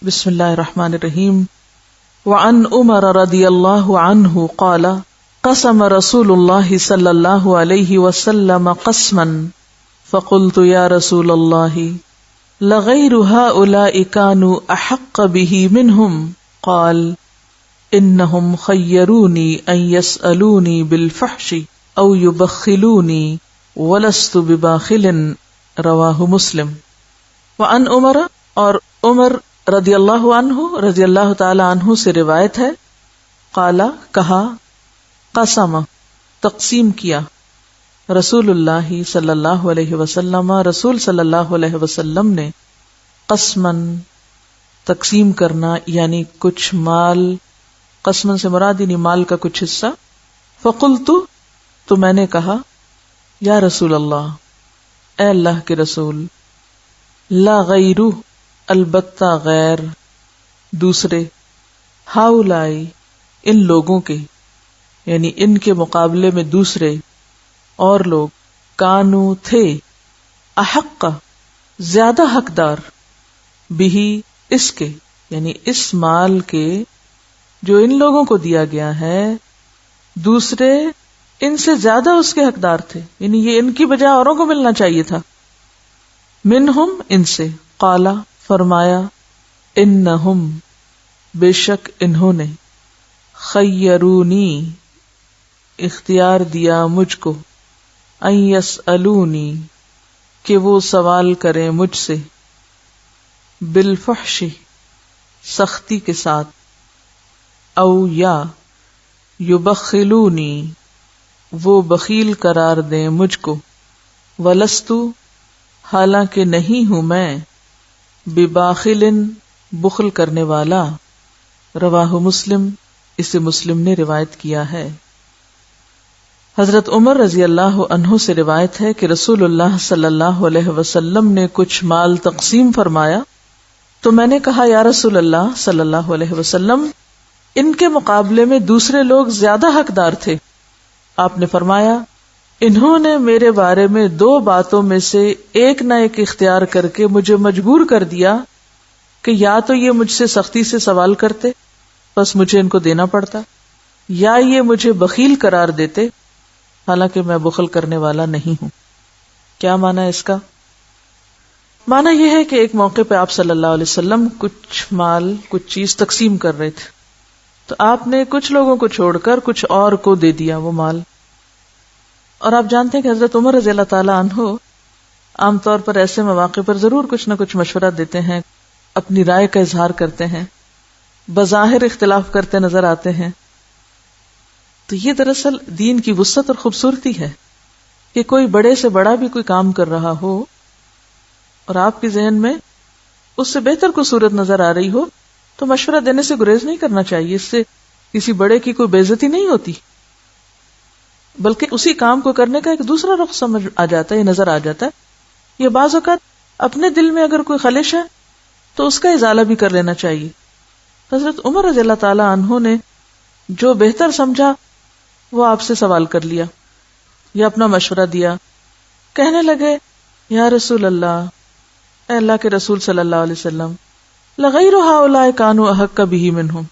بسم اللہ الرحمن الرحیم. وعن عمر رضی اللہ عنہ قال قسم رسول اللہ صلی اللہ علیہ وسلم قسما فقلت یا رسول اللہ لغیر هؤلاء كانوا احق به منهم قال انهم خيروني ان يسألوني بالفحش او يبخلوني ولست بباخل رواہ مسلم. وعن عمر، اور عمر رضی اللہ تعالی عنہ سے روایت ہے، قالا کہا، قسم تقسیم کیا، رسول اللہ صلی اللہ علیہ وسلم رسول صلی اللہ علیہ وسلم نے، قسمن تقسیم کرنا یعنی کچھ مال، قسمن سے مراد یعنی مال کا کچھ حصہ. فقلت تو میں نے کہا، یا رسول اللہ اے اللہ کے رسول، لا غیرو البتہ غیر، دوسرے، ہاؤلائی ان لوگوں کے یعنی ان کے مقابلے میں دوسرے اور لوگ، کانو تھے، احق زیادہ حقدار، بھی اس کے یعنی اس مال کے جو ان لوگوں کو دیا گیا ہے، دوسرے ان سے زیادہ اس کے حقدار تھے، یعنی یہ ان کی بجائے اوروں کو ملنا چاہیے تھا. منہم ان سے، قالا فرمایا، انہم بے شک انہوں نے، خیرونی اختیار دیا مجھ کو، ان یسألونی کہ وہ سوال کریں مجھ سے، بالفحش سختی کے ساتھ، او یا یبخلونی وہ بخیل قرار دیں مجھ کو، ولستو حالانکہ نہیں ہوں میں، بباخل بخل کرنے والا. رواہ مسلم، اسے مسلم نے روایت کیا ہے. حضرت عمر رضی اللہ عنہ سے روایت ہے کہ رسول اللہ صلی اللہ علیہ وسلم نے کچھ مال تقسیم فرمایا تو میں نے کہا، یا رسول اللہ صلی اللہ علیہ وسلم، ان کے مقابلے میں دوسرے لوگ زیادہ حقدار تھے. آپ نے فرمایا، انہوں نے میرے بارے میں دو باتوں میں سے ایک نہ ایک اختیار کر کے مجھے مجبور کر دیا کہ یا تو یہ مجھ سے سختی سے سوال کرتے، بس مجھے ان کو دینا پڑتا، یا یہ مجھے بخیل قرار دیتے، حالانکہ میں بخل کرنے والا نہیں ہوں. کیا معنی ہے اس کا؟ معنی یہ ہے کہ ایک موقع پہ آپ صلی اللہ علیہ وسلم کچھ مال، کچھ چیز تقسیم کر رہے تھے، تو آپ نے کچھ لوگوں کو چھوڑ کر کچھ اور کو دے دیا وہ مال. اور آپ جانتے ہیں کہ حضرت عمر رضی اللہ تعالیٰ عنہ عام طور پر ایسے مواقع پر ضرور کچھ نہ کچھ مشورہ دیتے ہیں، اپنی رائے کا اظہار کرتے ہیں، بظاہر اختلاف کرتے نظر آتے ہیں. تو یہ دراصل دین کی وسعت اور خوبصورتی ہے کہ کوئی بڑے سے بڑا بھی کوئی کام کر رہا ہو اور آپ کے ذہن میں اس سے بہتر کوئی صورت نظر آ رہی ہو تو مشورہ دینے سے گریز نہیں کرنا چاہیے. اس سے کسی بڑے کی کوئی بے عزتی نہیں ہوتی، بلکہ اسی کام کو کرنے کا ایک دوسرا رخ سمجھ آ جاتا ہے، یہ نظر آ جاتا ہے. یہ بعض اوقات اپنے دل میں اگر کوئی خلش ہے تو اس کا ازالہ بھی کر لینا چاہیے. حضرت عمر رضی اللہ تعالی عنہ نے جو بہتر سمجھا وہ آپ سے سوال کر لیا یا اپنا مشورہ دیا. کہنے لگے، یا رسول اللہ، اے اللہ کے رسول صلی اللہ علیہ وسلم، لغیر ہؤلاء کانوا احق بہ منہم،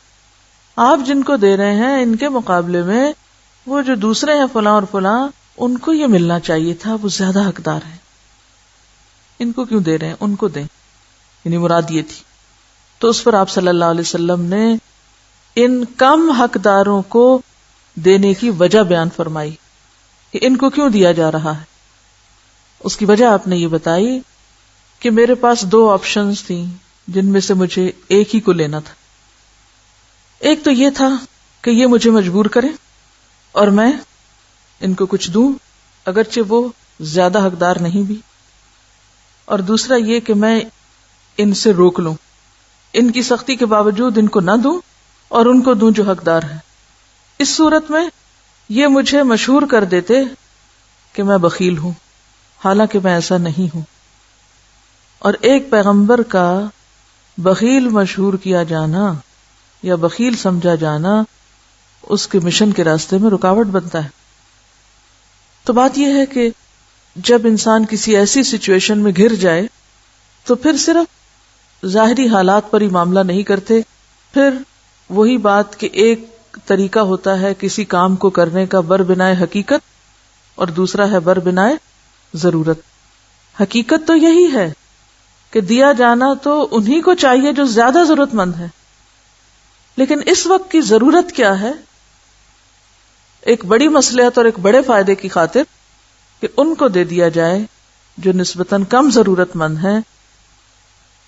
آپ جن کو دے رہے ہیں ان کے مقابلے میں وہ جو دوسرے ہیں فلاں اور فلاں، ان کو یہ ملنا چاہیے تھا، وہ زیادہ حقدار ہیں، ان کو کیوں دے رہے ہیں، ان کو دیں، یعنی مراد یہ تھی. تو اس پر آپ صلی اللہ علیہ وسلم نے ان کم حقداروں کو دینے کی وجہ بیان فرمائی کہ ان کو کیوں دیا جا رہا ہے. اس کی وجہ آپ نے یہ بتائی کہ میرے پاس دو آپشنز تھیں جن میں سے مجھے ایک ہی کو لینا تھا. ایک تو یہ تھا کہ یہ مجھے مجبور کریں اور میں ان کو کچھ دوں اگرچہ وہ زیادہ حقدار نہیں بھی، اور دوسرا یہ کہ میں ان سے روک لوں، ان کی سختی کے باوجود ان کو نہ دوں اور ان کو دوں جو حقدار ہیں. اس صورت میں یہ مجھے مشہور کر دیتے کہ میں بخیل ہوں، حالانکہ میں ایسا نہیں ہوں. اور ایک پیغمبر کا بخیل مشہور کیا جانا یا بخیل سمجھا جانا اس کے مشن کے راستے میں رکاوٹ بنتا ہے. تو بات یہ ہے کہ جب انسان کسی ایسی سچویشن میں گھر جائے تو پھر صرف ظاہری حالات پر ہی معاملہ نہیں کرتے. پھر وہی بات کہ ایک طریقہ ہوتا ہے کسی کام کو کرنے کا بربنائے حقیقت اور دوسرا ہے بربنائے ضرورت. حقیقت تو یہی ہے کہ دیا جانا تو انہی کو چاہیے جو زیادہ ضرورت مند ہے، لیکن اس وقت کی ضرورت کیا ہے؟ ایک بڑی مصلحت اور ایک بڑے فائدے کی خاطر کہ ان کو دے دیا جائے جو نسبتاً کم ضرورت مند ہیں،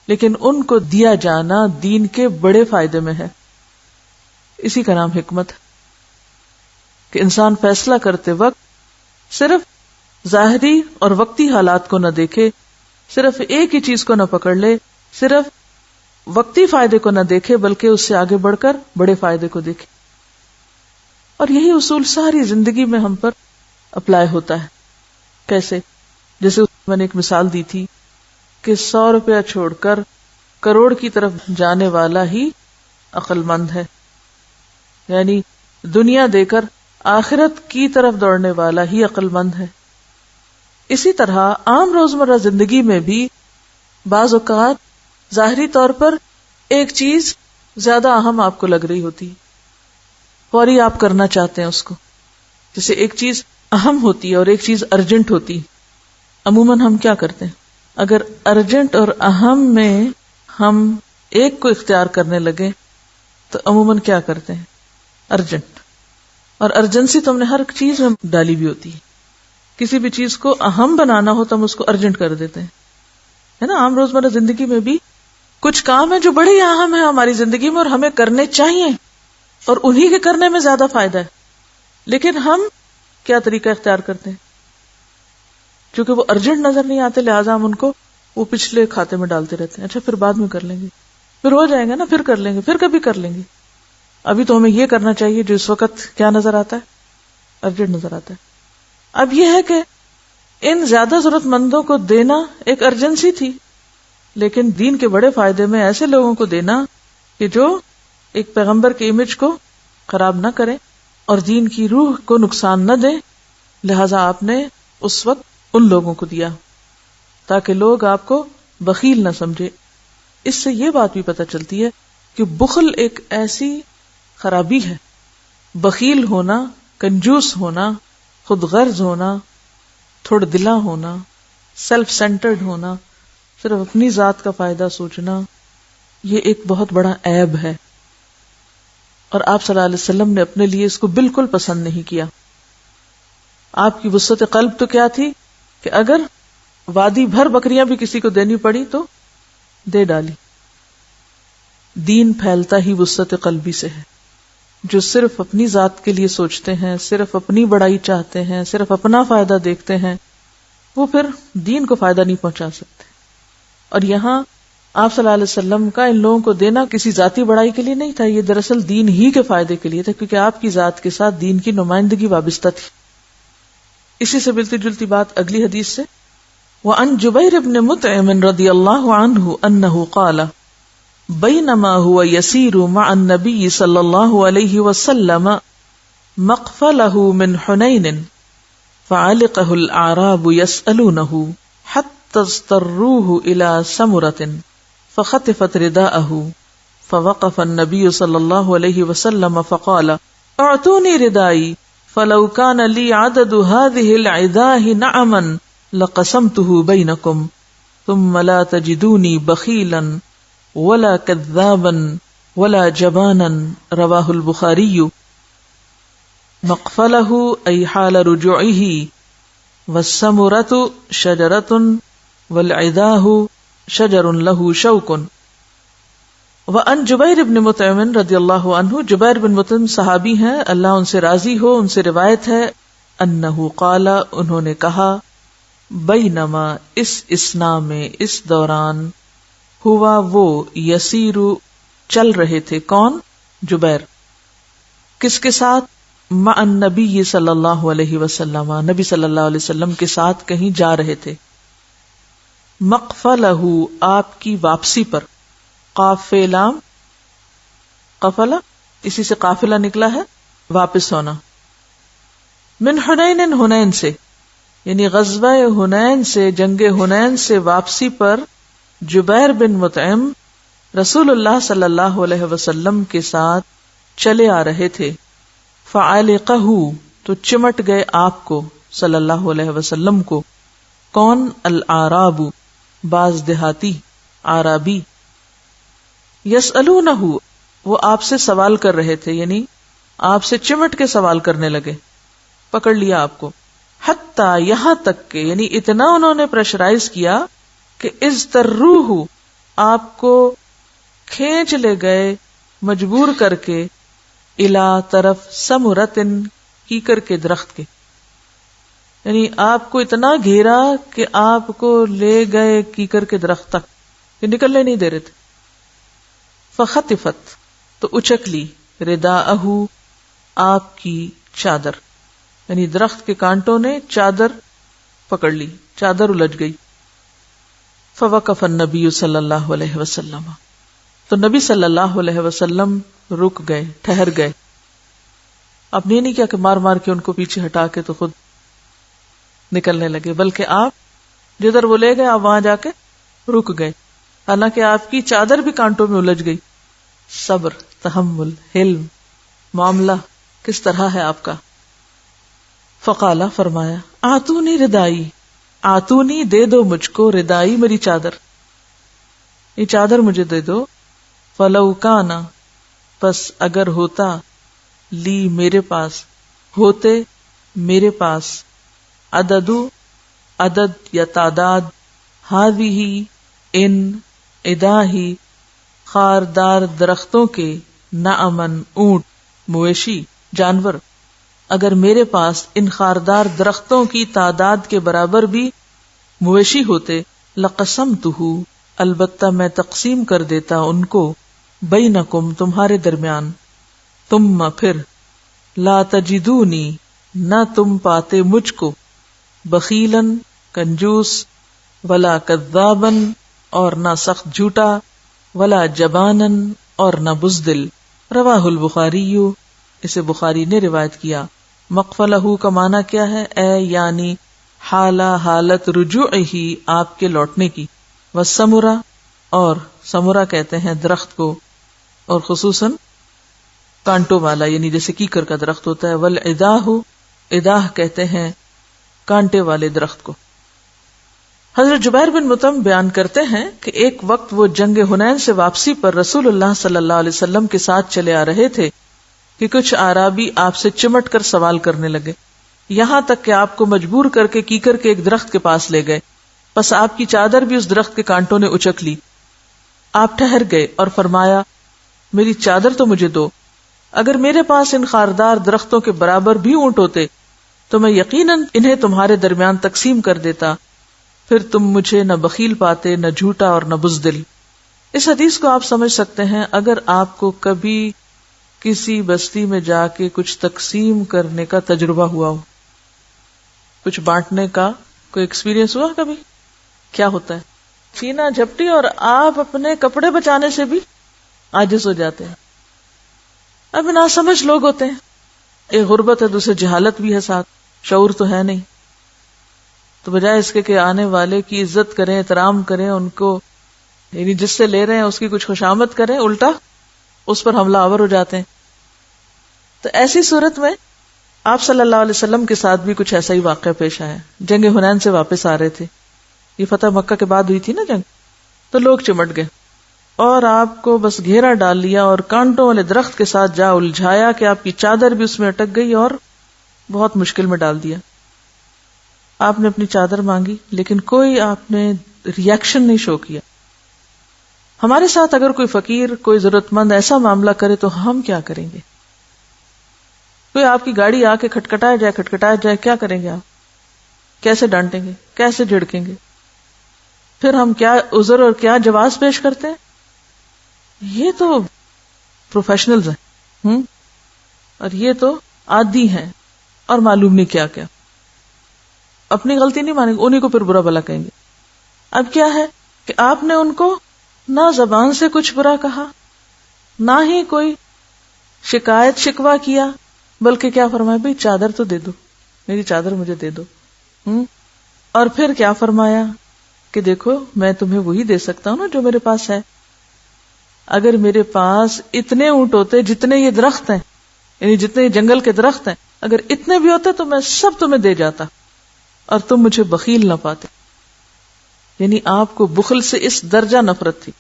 لیکن ان کو دیا جانا دین کے بڑے فائدے میں ہے. اسی کا نام حکمت ہے کہ انسان فیصلہ کرتے وقت صرف ظاہری اور وقتی حالات کو نہ دیکھے، صرف ایک ہی چیز کو نہ پکڑ لے، صرف وقتی فائدے کو نہ دیکھے، بلکہ اس سے آگے بڑھ کر بڑے فائدے کو دیکھے. اور یہی اصول ساری زندگی میں ہم پر اپلائی ہوتا ہے. کیسے؟ جیسے میں نے ایک مثال دی تھی کہ 100 روپیہ چھوڑ کر کروڑ کی طرف جانے والا ہی عقل مند ہے، یعنی دنیا دے کر آخرت کی طرف دوڑنے والا ہی عقل مند ہے. اسی طرح عام روزمرہ زندگی میں بھی بعض اوقات ظاہری طور پر ایک چیز زیادہ اہم آپ کو لگ رہی ہوتی، فوری آپ کرنا چاہتے ہیں اس کو. جیسے ایک چیز اہم ہوتی ہے اور ایک چیز ارجنٹ ہوتی. عموماً ہم کیا کرتے ہیں؟ اگر ارجنٹ اور اہم میں ہم ایک کو اختیار کرنے لگے تو عموماً کیا کرتے ہیں؟ ارجنٹ. اور ارجنسی تو ہم نے ہر چیز میں ڈالی بھی ہوتی ہے. کسی بھی چیز کو اہم بنانا ہو تو ہم اس کو ارجنٹ کر دیتے ہیں، ہے نا. عام روزمرہ زندگی میں بھی کچھ کام ہیں جو بڑے اہم ہیں ہماری زندگی میں اور ہمیں کرنے چاہیے اور انہی کے کرنے میں زیادہ فائدہ ہے، لیکن ہم کیا طریقہ اختیار کرتے ہیں؟ چونکہ وہ ارجنٹ نظر نہیں آتے لہٰذا ہم ان کو وہ پچھلے کھاتے میں ڈالتے رہتے ہیں. اچھا پھر بعد میں کر لیں گے، پھر ہو جائیں گے نا، پھر کر لیں گے، پھر کبھی کر لیں گے. ابھی تو ہمیں یہ کرنا چاہیے جو اس وقت کیا نظر آتا ہے؟ ارجنٹ نظر آتا ہے. اب یہ ہے کہ ان زیادہ ضرورت مندوں کو دینا ایک ارجنسی تھی، لیکن دین کے بڑے فائدے میں ایسے لوگوں کو دینا کہ جو ایک پیغمبر کے امیج کو خراب نہ کریں اور دین کی روح کو نقصان نہ دیں، لہذا آپ نے اس وقت ان لوگوں کو دیا تاکہ لوگ آپ کو بخیل نہ سمجھے. اس سے یہ بات بھی پتہ چلتی ہے کہ بخل ایک ایسی خرابی ہے. بخیل ہونا، کنجوس ہونا، خود غرض ہونا، تھوڑ دلا ہونا، سیلف سینٹرڈ ہونا، صرف اپنی ذات کا فائدہ سوچنا، یہ ایک بہت بڑا عیب ہے اور آپ صلی اللہ علیہ وسلم نے اپنے لیے اس کو بالکل پسند نہیں کیا. آپ کی وسعت قلب تو کیا تھی کہ اگر وادی بھر بکریاں بھی کسی کو دینی پڑی تو دے ڈالی. دین پھیلتا ہی وسعت قلبی سے ہے. جو صرف اپنی ذات کے لیے سوچتے ہیں، صرف اپنی بڑائی چاہتے ہیں، صرف اپنا فائدہ دیکھتے ہیں، وہ پھر دین کو فائدہ نہیں پہنچا سکتے. اور یہاں آپ صلی اللہ علیہ وسلم کا ان لوگوں کو دینا کسی ذاتی بڑائی کے لیے نہیں تھا، یہ دراصل دین ہی کے فائدے کے لیے تھا، کیونکہ آپ کی ذات کے ساتھ دین کی نمائندگی وابستہ تھی. اسی سے ملتی جلتی بات اگلی حدیث سے. وعن جبیر بن مطعم رضی اللہ عنہ انہ قال بینما هو يسير مع النبي صلی اللہ علیہ وسلم مقفله من حنین فعلقه الأعراب يسألونه حتى اضطروه إلى سمرة فخطفت رداءه فوقف النبي صلی اللہ علیہ وسلم فقال اعطوني ردائي فلو كان لي عدد هذه العداه نعما لقسمته بينكم ثم لا تجدوني بخيلا ولا كذابا ولا جبانا رواہ البخاری. مقفلہ ای حال رجوعہ والسمرۃ شجرۃ والعداہ شجر لہ شوک. وعن جبیر بن مطعم رضی اللہ عنہ، جبیر بن مطعم صحابی ہیں، اللہ ان سے راضی ہو، ان سے روایت ہے، انہ قال، انہوں نے کہا، بینما، اس اثنا میں، اس دوران، ہوا وہ، یسیرو چل رہے تھے، کون؟ جبیر. کس کے ساتھ؟ مع النبی صلی اللہ علیہ وسلم، نبی صلی اللہ علیہ وسلم کے ساتھ کہیں جا رہے تھے. مقفلہ، آپ کی واپسی پر. قاف لام قفلہ، اسی سے قافلہ نکلا ہے، واپس ہونا. من حنین، حنین سے، یعنی غزوہ حنین سے، جنگ حنین سے واپسی پر جبیر بن مطعم رسول اللہ صلی اللہ علیہ وسلم کے ساتھ چلے آ رہے تھے. فعلقہ، تو چمٹ گئے آپ کو صلی اللہ علیہ وسلم کو. کون؟ الاعراب، بعض دیہاتی اعرابی. یسألونہ، وہ آپ سے سوال کر رہے تھے، یعنی آپ سے چمٹ کے سوال کرنے لگے، پکڑ لیا آپ کو. حتی، یہاں تک کہ، یعنی اتنا انہوں نے پریشرائز کیا کہ اضطروہ، آپ کو کھینچ لے گئے، مجبور کر کے، الی، طرف، سمرتن، کیکر کے درخت کے. یعنی آپ کو اتنا گھیرا کہ آپ کو لے گئے کیکر کے درخت تک کہ نکلنے نہیں دے رہے تھے. فخطفت، تو اچک لی، رداءہ، آپ کی چادر، یعنی درخت کے کانٹوں نے چادر پکڑ لی، چادر الجھ گئی. فوقف النبی صلی اللہ علیہ وسلم، تو نبی صلی اللہ علیہ وسلم رک گئے، ٹھہر گئے. اب یہ نہیں کیا کہ مار مار کے ان کو پیچھے ہٹا کے تو خود نکلنے لگے، بلکہ آپ جدھر وہ لے گئے آپ وہاں جا کے رک گئے، حالانکہ آپ کی چادر بھی کانٹوں میں الجھ گئی. صبر، تحمل، حلم، معاملہ کس طرح ہے آپ کا. فقالا، فرمایا، آتونی ردائی، آتونی، دے دو مجھ کو، ردائی، میری چادر، یہ چادر مجھے دے دو. فلو کانا، پس اگر ہوتا، لی، میرے پاس، ہوتے میرے پاس، عددو، عدد یا تعداد، ہذہ، ان، اداہی، خاردار درختوں کے، نعمن، اونٹ، مویشی، جانور، اگر میرے پاس ان خاردار درختوں کی تعداد کے برابر بھی مویشی ہوتے، لقسمتہ، البتہ میں تقسیم کر دیتا ان کو، بینکم، تمہارے درمیان. ثم، پھر، لا تجدونی، نہ تم پاتے مجھ کو، بخیلاً، کنجوس، ولا کذاباً، اور نہ سخت جھوٹا، ولا جباناً، اور نہ بزدل. رواہ البخاری، اسے بخاری نے روایت کیا. مقفلہ کا معنی کیا ہے؟ اے یعنی حالہ، حالت، رجوعہ، آپ کے لوٹنے کی. والسمرہ، اور سمرہ کہتے ہیں درخت کو، اور خصوصاً کانٹوں والا، یعنی جیسے کیکر کا درخت ہوتا ہے. والعداہ، اداہ کہتے ہیں کانٹے والے درخت کو. حضرت جبیر بن مطعم بیان کرتے ہیں کہ ایک وقت وہ جنگ حنین سے واپسی پر رسول اللہ صلی اللہ علیہ وسلم کے ساتھ چلے آ رہے تھے کہ کچھ اعرابی آپ سے چمٹ کر سوال کرنے لگے، یہاں تک کہ آپ کو مجبور کر کے کیکر کے ایک درخت کے پاس لے گئے. پس آپ کی چادر بھی اس درخت کے کانٹوں نے اچک لی. آپ ٹھہر گئے اور فرمایا، میری چادر تو مجھے دو. اگر میرے پاس ان خاردار درختوں کے برابر بھی اونٹ ہوتے تو میں یقیناً انہیں تمہارے درمیان تقسیم کر دیتا، پھر تم مجھے نہ بخیل پاتے، نہ جھوٹا، اور نہ بزدل. اس حدیث کو آپ سمجھ سکتے ہیں اگر آپ کو کبھی کسی بستی میں جا کے کچھ تقسیم کرنے کا تجربہ ہوا ہو، کچھ بانٹنے کا کوئی ایکسپیرینس ہوا کبھی. کیا ہوتا ہے، چھینا جھپٹی، اور آپ اپنے کپڑے بچانے سے بھی عاجز ہو جاتے ہیں. اب ناسمجھ لوگ ہوتے ہیں، ایک غربت ہے، دوسرے جہالت بھی ہے، ساتھ شعور تو ہے نہیں. تو بجائے اس کے کہ آنے والے کی عزت کریں، احترام کریں، ان کو یعنی جس سے لے رہے ہیں اس کی کچھ خوشامد کریں، الٹا اس پر حملہ آور ہو جاتے ہیں. تو ایسی صورت میں آپ صلی اللہ علیہ وسلم کے ساتھ بھی کچھ ایسا ہی واقعہ پیش آیا. جنگ حنین سے واپس آ رہے تھے، یہ فتح مکہ کے بعد ہوئی تھی نا جنگ، تو لوگ چمٹ گئے اور آپ کو بس گھیرا ڈال لیا اور کانٹوں والے درخت کے ساتھ جا الجھایا کہ آپ کی چادر بھی اس میں اٹک گئی اور بہت مشکل میں ڈال دیا. آپ نے اپنی چادر مانگی لیکن کوئی آپ نے ریئیکشن نہیں شو کیا. ہمارے ساتھ اگر کوئی فقیر، کوئی ضرورت مند ایسا معاملہ کرے تو ہم کیا کریں گے؟ کوئی آپ کی گاڑی آ کے کھٹکھٹایا جائے، کیا کریں گے آپ؟ کیسے ڈانٹیں گے، کیسے جھڑکیں گے؟ پھر ہم کیا عذر اور کیا جواز پیش کرتے ہیں؟ یہ تو پروفیشنلز ہیں اور یہ تو عادی ہیں اور معلوم نہیں کیا کیا. اپنی غلطی نہیں مانیں گے، انہیں کو پھر برا بھلا کہیں گے. اب کیا ہے کہ آپ نے ان کو نہ زبان سے کچھ برا کہا، نہ ہی کوئی شکایت شکوہ کیا، بلکہ کیا فرمایا، بھئی چادر تو دے دو، میری چادر مجھے دے دو. اور پھر کیا فرمایا کہ دیکھو میں تمہیں وہی دے سکتا ہوں نا جو میرے پاس ہے. اگر میرے پاس اتنے اونٹ ہوتے جتنے یہ درخت ہیں، یعنی جتنے یہ جنگل کے درخت ہیں، اگر اتنے بھی ہوتے تو میں سب تمہیں دے جاتا اور تم مجھے بخیل نہ پاتے. یعنی آپ کو بخل سے اس درجہ نفرت تھی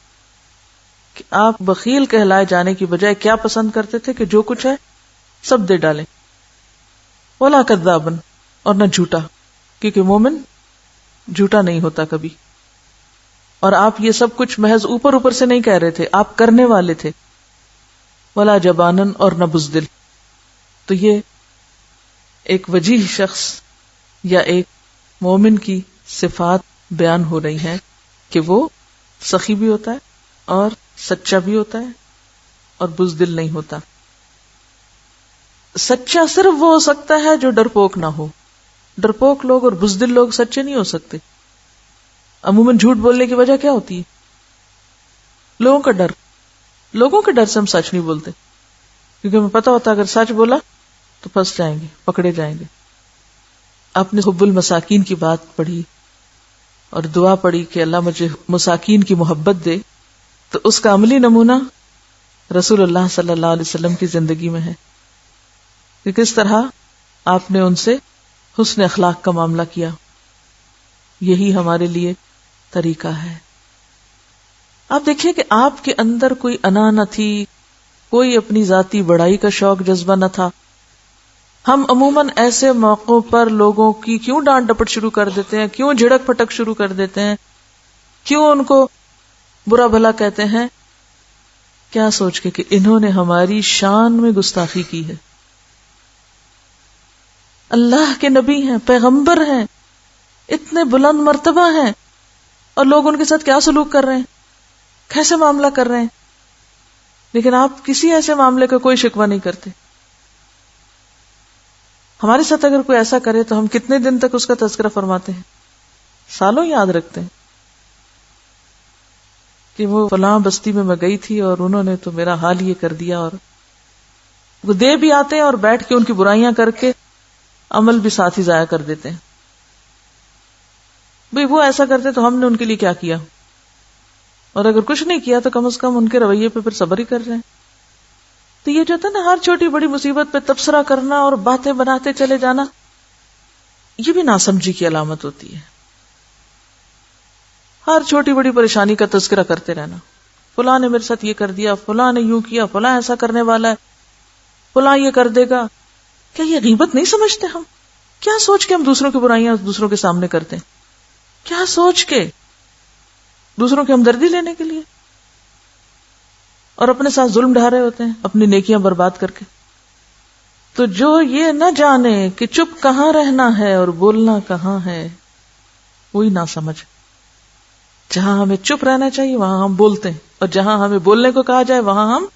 کہ آپ بخیل کہلائے جانے کی بجائے کیا پسند کرتے تھے کہ جو کچھ ہے سب دے ڈالیں. ولا کذابن، اور نہ جھوٹا، کیونکہ مومن جھوٹا نہیں ہوتا کبھی. اور آپ یہ سب کچھ محض اوپر سے نہیں کہہ رہے تھے، آپ کرنے والے تھے. ولا جبانن، اور نہ بزدل. تو یہ ایک وجیح شخص یا ایک مومن کی صفات بیان ہو رہی ہیں کہ وہ سخی بھی ہوتا ہے اور سچا بھی ہوتا ہے اور بزدل نہیں ہوتا. سچا صرف وہ ہو سکتا ہے جو ڈرپوک نہ ہو. ڈرپوک لوگ اور بزدل لوگ سچے نہیں ہو سکتے. عموماً جھوٹ بولنے کی وجہ کیا ہوتی ہے؟ لوگوں کا ڈر. لوگوں کے ڈر سے ہم سچ نہیں بولتے، کیونکہ ہمیں پتا ہوتا اگر سچ بولا تو پھنس جائیں گے، پکڑے جائیں گے. آپ نے حب المساکین کی بات پڑھی اور دعا پڑھی کہ اللہ مجھے مساکین کی محبت دے، تو اس کا عملی نمونہ رسول اللہ صلی اللہ علیہ وسلم کی زندگی میں ہے کہ کس طرح آپ نے ان سے حسن اخلاق کا معاملہ کیا. یہی ہمارے لیے طریقہ ہے. آپ دیکھیں کہ آپ کے اندر کوئی انا نہ تھی، کوئی اپنی ذاتی بڑائی کا شوق جذبہ نہ تھا. ہم عموماً ایسے موقعوں پر لوگوں کی کیوں ڈانٹ ڈپٹ شروع کر دیتے ہیں، کیوں جھڑک پھٹک شروع کر دیتے ہیں، کیوں ان کو برا بھلا کہتے ہیں؟ کیا سوچ کے کہ انہوں نے ہماری شان میں گستاخی کی ہے. اللہ کے نبی ہیں، پیغمبر ہیں، اتنے بلند مرتبہ ہیں، اور لوگ ان کے ساتھ کیا سلوک کر رہے ہیں، کیسے معاملہ کر رہے ہیں. لیکن آپ کسی ایسے معاملے کا کوئی شکوہ نہیں کرتے. ہمارے ساتھ اگر کوئی ایسا کرے تو ہم کتنے دن تک اس کا تذکرہ فرماتے ہیں، سالوں یاد رکھتے ہیں کہ وہ فلاں بستی میں میں گئی تھی اور انہوں نے تو میرا حال یہ کر دیا. اور وہ دے بھی آتے ہیں اور بیٹھ کے ان کی برائیاں کر کے عمل بھی ساتھ ہی ضائع کر دیتے ہیں. بھئی وہ ایسا کرتے تو ہم نے ان کے لیے کیا کیا، اور اگر کچھ نہیں کیا تو کم از کم ان کے رویے پہ پھر صبر ہی کر رہے ہیں. تو یہ جو تھا نا ہر چھوٹی بڑی مصیبت پہ تبصرہ کرنا اور باتیں بناتے چلے جانا، یہ بھی ناسمجھی کی علامت ہوتی ہے. ہر چھوٹی بڑی پریشانی کا تذکرہ کرتے رہنا، فلاں نے میرے ساتھ یہ کر دیا، فلاں نے یوں کیا، فلاں ایسا کرنے والا ہے، فلاں یہ کر دے گا. کیا یہ غیبت نہیں سمجھتے ہم؟ کیا سوچ کے ہم دوسروں کی برائیاں دوسروں کے سامنے کرتے ہیں؟ کیا سوچ کے؟ دوسروں کی ہمدردی لینے کے لیے، اور اپنے ساتھ ظلم ڈھا رہے ہوتے ہیں اپنی نیکیاں برباد کر کے. تو جو یہ نہ جانے کہ چپ کہاں رہنا ہے اور بولنا کہاں ہے، وہی نہ سمجھ. جہاں ہمیں چپ رہنا چاہیے وہاں ہم بولتے ہیں، اور جہاں ہمیں بولنے کو کہا جائے وہاں ہم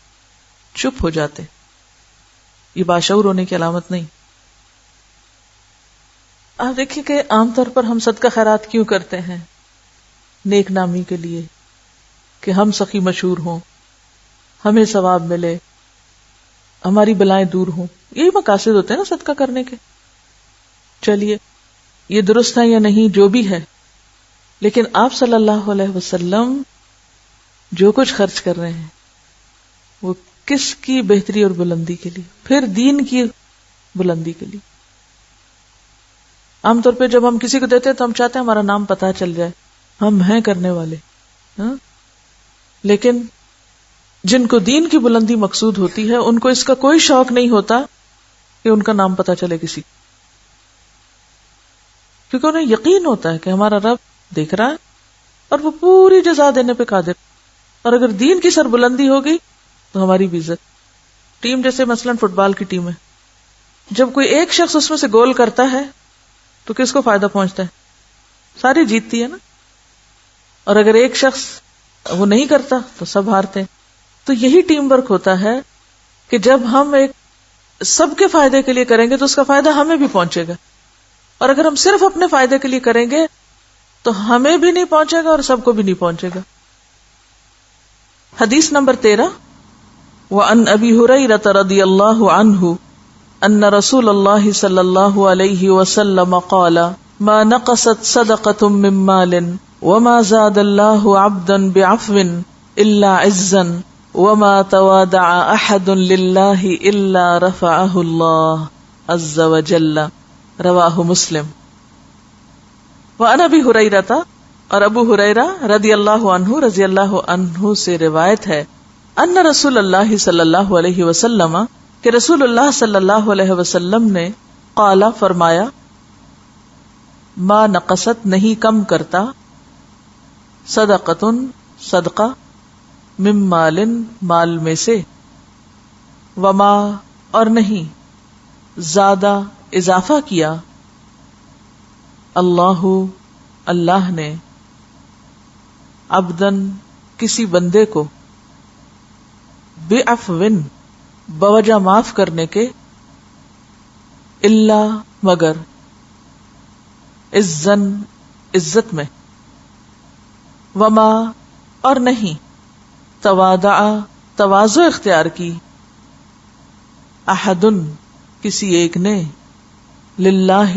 چپ ہو جاتے ہیں. یہ باشعور ہونے کی علامت نہیں. آپ دیکھیں کہ عام طور پر ہم صدقہ خیرات کیوں کرتے ہیں؟ نیک نامی کے لیے، کہ ہم سخی مشہور ہوں، ہمیں ثواب ملے، ہماری بلائیں دور ہوں. یہی مقاصد ہوتے ہیں نا صدقہ کرنے کے. چلیے یہ درست ہے یا نہیں جو بھی ہے، لیکن آپ صلی اللہ علیہ وسلم جو کچھ خرچ کر رہے ہیں وہ کس کی بہتری اور بلندی کے لیے؟ پھر دین کی بلندی کے لیے. عام طور پہ جب ہم کسی کو دیتے ہیں تو ہم چاہتے ہیں ہمارا نام پتہ چل جائے، ہم ہیں کرنے والے. لیکن جن کو دین کی بلندی مقصود ہوتی ہے ان کو اس کا کوئی شوق نہیں ہوتا کہ ان کا نام پتہ چلے کسی، کیونکہ انہیں یقین ہوتا ہے کہ ہمارا رب دیکھ رہا ہے اور وہ پوری جزا دینے پہ قادر. اور اگر دین کی سربلندی ہوگی تو ہماری بھی عزت. ٹیم جیسے مثلا فٹ بال کی ٹیم ہے، جب کوئی ایک شخص اس میں سے گول کرتا ہے تو کس کو فائدہ پہنچتا ہے؟ ساری جیتتی ہے نا. اور اگر ایک شخص وہ نہیں کرتا تو سب ہارتے ہیں. تو یہی ٹیم ورک ہوتا ہے کہ جب ہم ایک سب کے فائدے کے لیے کریں گے تو اس کا فائدہ ہمیں بھی پہنچے گا، اور اگر ہم صرف اپنے فائدے کے لیے کریں گے تو ہمیں بھی نہیں پہنچے گا اور سب کو بھی نہیں پہنچے گا. حدیث نمبر 13. وعن ابی ہریرہ رضی اللہ عنہ ان رسول اللہ صلی اللہ علیہ وسلم قال ما نقصت صدقة من مال وما زاد اللہ عبدا بعفو الا عزا وما تواضع احد للہ الا رفعہ اللہ عز وجل، رواہ مسلم۔ وعن ابی ہریرہ، اور ابو ہریرہ رضی اللہ عنہ سے روایت ہے، ان رسول اللہ صلی اللہ علیہ وسلم، کہ رسول اللہ صلی اللہ علیہ وسلم نے قال فرمایا، ما نقصت نہیں کم کرتا، صدقۃ صدقہ، من مال مال میں سے، وما اور نہیں، زیادہ اضافہ کیا، اللہ اللہ نے، عبدن کسی بندے کو، بعفوٍ بوجہ معاف کرنے کے، الا مگر، عزن عزت میں، وما اور نہیں، تواضع تواضع اختیار کی، احدن کسی ایک نے، للہ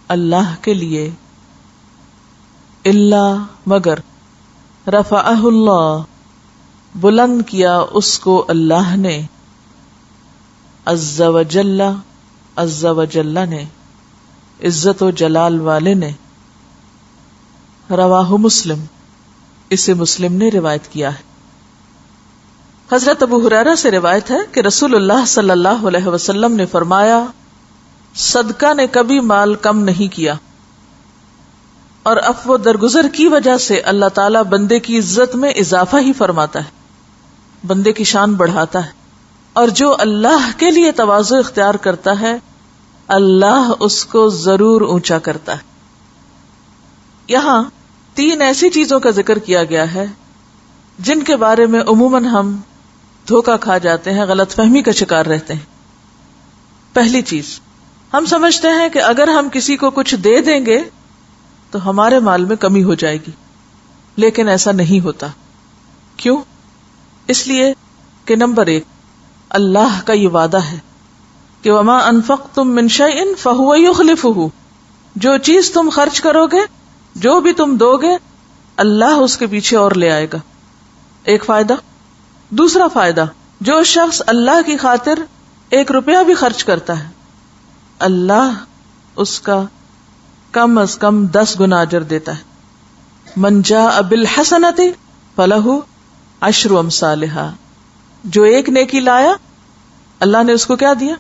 اللہ کے لیے، الا مگر، رفعہ اللہ بلند کیا اس کو اللہ نے، عز وجل عز وجل نے، عزت و جلال والے نے، رواہ مسلم اسے مسلم نے روایت کیا ہے۔ حضرت ابو ہریرہ سے روایت ہے کہ رسول اللہ صلی اللہ علیہ وسلم نے فرمایا، صدقہ نے کبھی مال کم نہیں کیا، اور عفو درگزر کی وجہ سے اللہ تعالیٰ بندے کی عزت میں اضافہ ہی فرماتا ہے، بندے کی شان بڑھاتا ہے، اور جو اللہ کے لیے تواضع اختیار کرتا ہے اللہ اس کو ضرور اونچا کرتا ہے۔ یہاں 3 ایسی چیزوں کا ذکر کیا گیا ہے جن کے بارے میں عموماً ہم دھوکہ کھا جاتے ہیں، غلط فہمی کا شکار رہتے ہیں۔ پہلی چیز، ہم سمجھتے ہیں کہ اگر ہم کسی کو کچھ دے دیں گے تو ہمارے مال میں کمی ہو جائے گی، لیکن ایسا نہیں ہوتا۔ کیوں؟ اس لیے کہ نمبر 1، اللہ کا یہ وعدہ ہے کہ وما انفقتم من شیء فہو یخلفہ، جو چیز تم خرچ کرو گے، جو بھی تم دو گے، اللہ اس کے پیچھے اور لے آئے گا۔ ایک فائدہ۔ دوسرا فائدہ، جو شخص اللہ کی خاطر 1 روپیہ بھی خرچ کرتا ہے، اللہ اس کا کم از کم 10 گنا اجر دیتا ہے۔ من جاء بالحسنۃ فلہ 10 امثالھا، جو ایک نیکی لایا اللہ نے اس کو کیا دیا؟